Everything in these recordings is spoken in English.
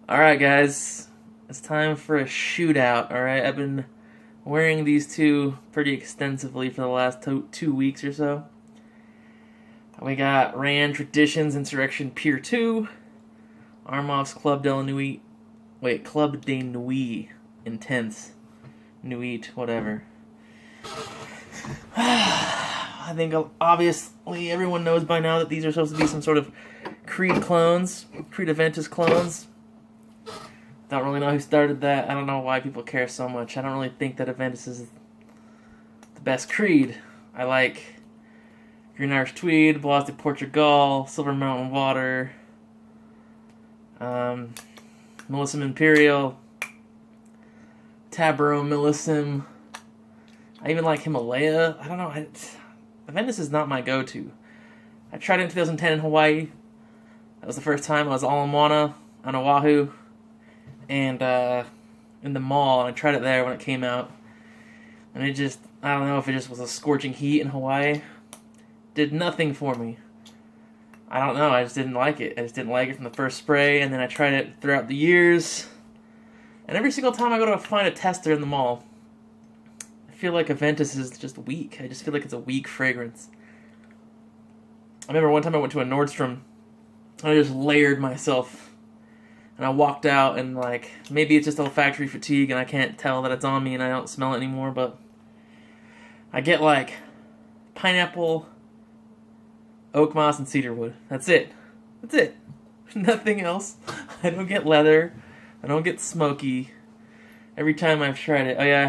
Alright guys, it's time for a shootout, alright? I've been wearing these two pretty extensively for the last 2 weeks or so. We got RANT Traditions Insurrection Pier 2, Armaf's Club de Nuit Intense, Nuit, whatever. I think obviously everyone knows by now that these are supposed to be some sort of Creed clones, Creed Aventus clones. Don't really know who started that. I don't know why people care so much. I don't really think that Aventus is the best Creed. I like Green Irish Tweed, Blas de Portugal, Silver Mountain Water, Millésime Imperial, Tabaro Millésime. I even like Himalaya. I don't know. Aventus is not my go-to. I tried it in 2010 in Hawaii. That was the first time I was all in Moana on Oahu. And in the mall, and I tried it there when it came out. And it just, I don't know if it just was a scorching heat in Hawaii. Did nothing for me. I don't know, I just didn't like it. I just didn't like it from the first spray, and then I tried it throughout the years. And every single time I go to find a tester in the mall, I feel like Aventus is just weak. I just feel like it's a weak fragrance. I remember one time I went to a Nordstrom, and I just layered myself. And I walked out, and like, maybe it's just olfactory fatigue, and I can't tell that it's on me, and I don't smell it anymore, but I get like pineapple, oak moss, and cedarwood. That's it. That's it. Nothing else. I don't get leather. I don't get smoky. Every time I've tried it. Oh yeah,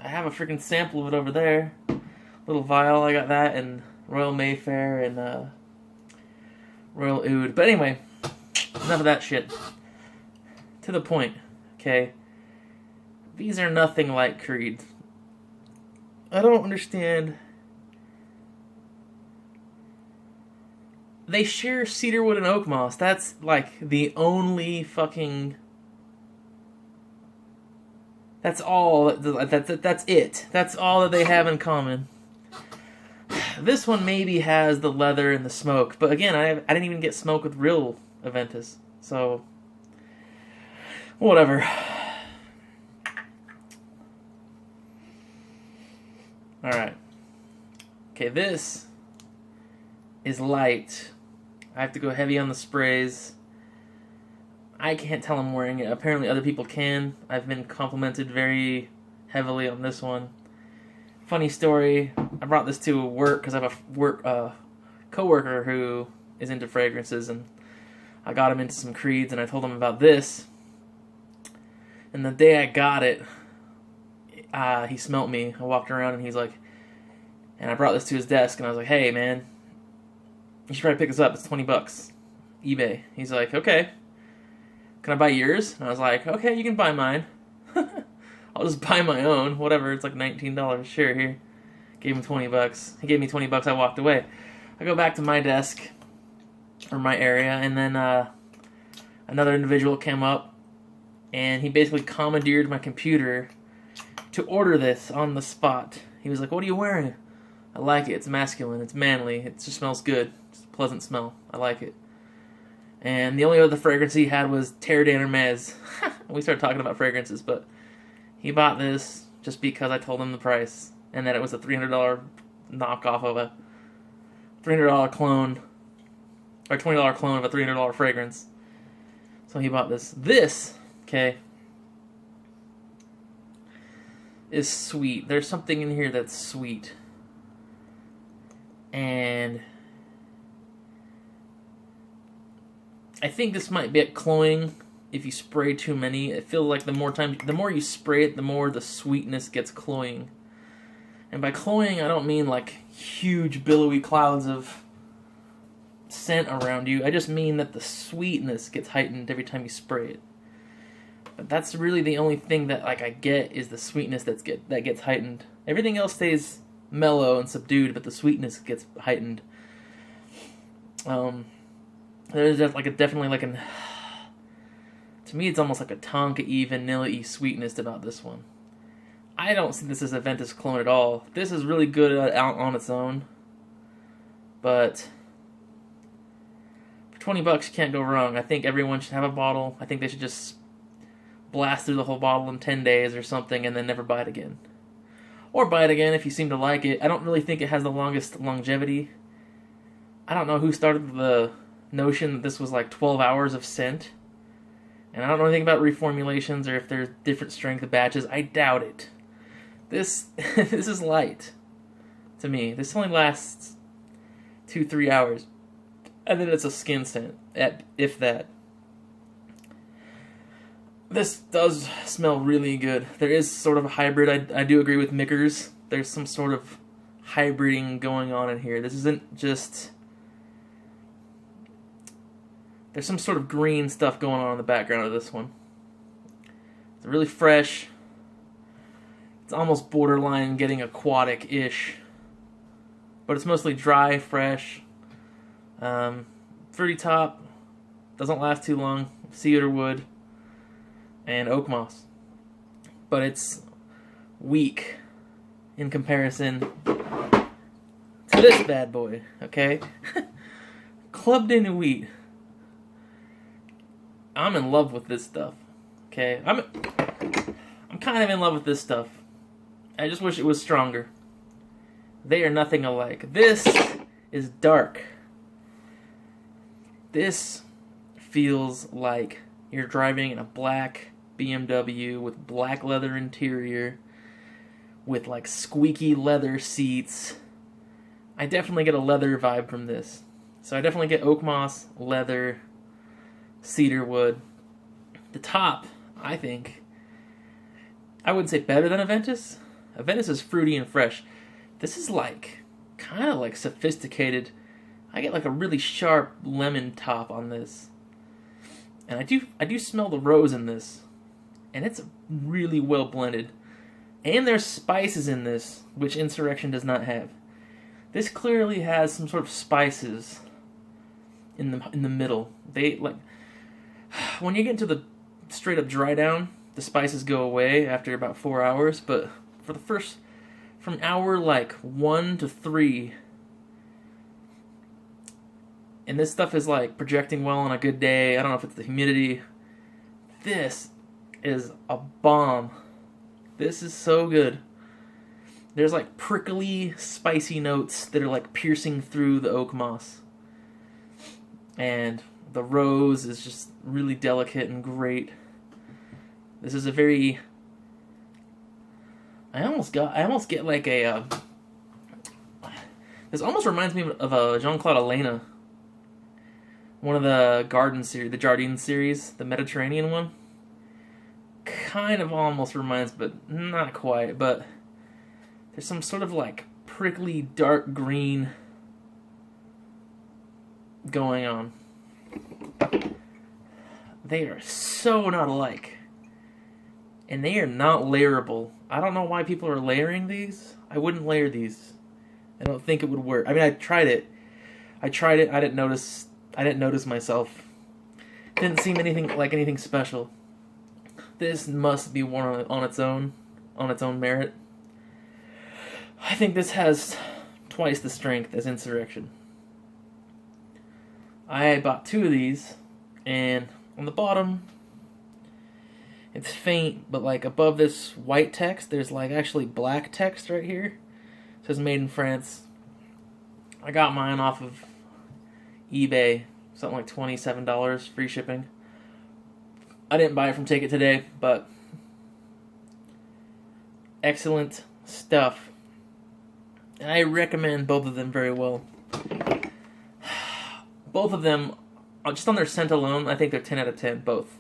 I have a freaking sample of it over there. Little vial. I got that in Royal Mayfair and Royal Oud. But anyway, enough of that shit. To the point. Okay. These are nothing like Creed. I don't understand. They share cedarwood and oak moss. That's like the only fucking. That's all. That's it. That's all that they have in common. This one maybe has the leather and the smoke, but again, I didn't even get smoke with real Aventus, so whatever. All right. Okay, this is light. I have to go heavy on the sprays. I can't tell I'm wearing it. Apparently other people can. I've been complimented very heavily on this one. Funny story, I brought this to work because I have a coworker who is into fragrances, and I got him into some Creeds, and I told him about this. And the day I got it, he smelt me. I walked around, and he's like, and I brought this to his desk, and I was like, hey man, you should probably pick this up. It's $20. eBay. He's like, okay. Can I buy yours? And I was like, okay, you can buy mine. I'll just buy my own. Whatever, it's like $19. Sure, here. Gave him $20. He gave me $20. I walked away. I go back to my desk, or my area, and then another individual came up, and he basically commandeered my computer to order this on the spot. He was like, what are you wearing? I like it. It's masculine. It's manly. It just smells good. It's a pleasant smell. I like it. And the only other fragrance he had was Terre d'Hermès. We started talking about fragrances, but he bought this just because I told him the price, and that it was a $300 knockoff of a $300 clone, or $20 clone of a $300 fragrance. So he bought this. This, okay, is sweet. There's something in here that's sweet. And I think this might be cloying if you spray too many. It feels like the more you spray it, the more the sweetness gets cloying. And by cloying, I don't mean like huge billowy clouds of scent around you. I just mean that the sweetness gets heightened every time you spray it. But that's really the only thing that like I get is the sweetness that gets heightened. Everything else stays mellow and subdued, but the sweetness gets heightened. There's just like definitely like an, to me it's almost like a Tonka-y, vanilla-y sweetness about this one. I don't see this as a Aventus clone at all. This is really good out on its own, but for $20, you can't go wrong. I think everyone should have a bottle. I think they should just blast through the whole bottle in 10 days or something and then never buy it again. Or buy it again if you seem to like it. I don't really think it has the longest longevity. I don't know who started the notion that this was like 12 hours of scent. And I don't know anything about reformulations or if there's different strength of batches. I doubt it. This this is light to me. This only lasts 2-3 hours. And then it's a skin scent, if that. This does smell really good. There is sort of a hybrid. I do agree with Mickers. There's some sort of hybriding going on in here. This isn't just... There's some sort of green stuff going on in the background of this one. It's really fresh. It's almost borderline getting aquatic-ish. But it's mostly dry, fresh. Fruity top. Doesn't last too long. Cedar wood. And oak moss. But it's weak in comparison to this bad boy, okay? Clubbed into wheat. I'm in love with this stuff, okay? I'm kind of in love with this stuff. I just wish it was stronger. They are nothing alike. This is dark. This feels like you're driving in a black BMW with black leather interior, with like squeaky leather seats. I definitely get a leather vibe from this. So I definitely get oak moss, leather, cedar wood. The top, I think, I wouldn't say better than Aventus. Aventus is fruity and fresh. This is like, kind of like sophisticated. I get like a really sharp lemon top on this. And I do smell the rose in this. And it's really well blended. And there's spices in this, which Insurrection does not have. This clearly has some sort of spices in the middle. They like when you get into the straight up dry down, the spices go away after about 4 hours, but for the first from hour like 1 to 3, and this stuff is like projecting well on a good day. I don't know if it's the humidity. This is a bomb. This is so good. There's like prickly, spicy notes that are like piercing through the oak moss. And the rose is just really delicate and great. This is a very... I almost get like a... This almost reminds me of a Jean-Claude Elena. One of the garden series, the Jardin series, the Mediterranean one. Kind of almost reminds, but not quite. But there's some sort of like prickly dark green going on. They are so not alike. And they are not layerable. I don't know why people are layering these. I wouldn't layer these. I don't think it would work. I mean, I tried it. I didn't notice myself. Didn't seem anything special. This must be one on its own merit. I think this has twice the strength as Insurrection. I bought 2 of these, and on the bottom, it's faint, but like above this white text, there's like actually black text right here. It says made in France. I got mine off of eBay, something like $27, free shipping. I didn't buy it from Take It Today, but excellent stuff. And I recommend both of them very well. Both of them, just on their scent alone, I think they're 10 out of 10, both.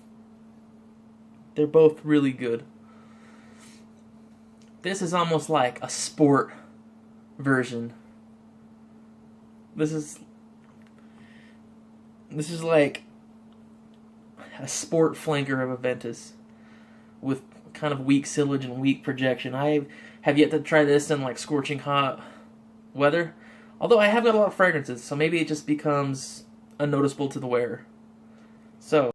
They're both really good. This is almost like a sport version. This is like a sport flanker of Aventus with kind of weak silage and weak projection. I have yet to try this in like scorching hot weather, although I have got a lot of fragrances, so maybe it just becomes unnoticeable to the wearer. So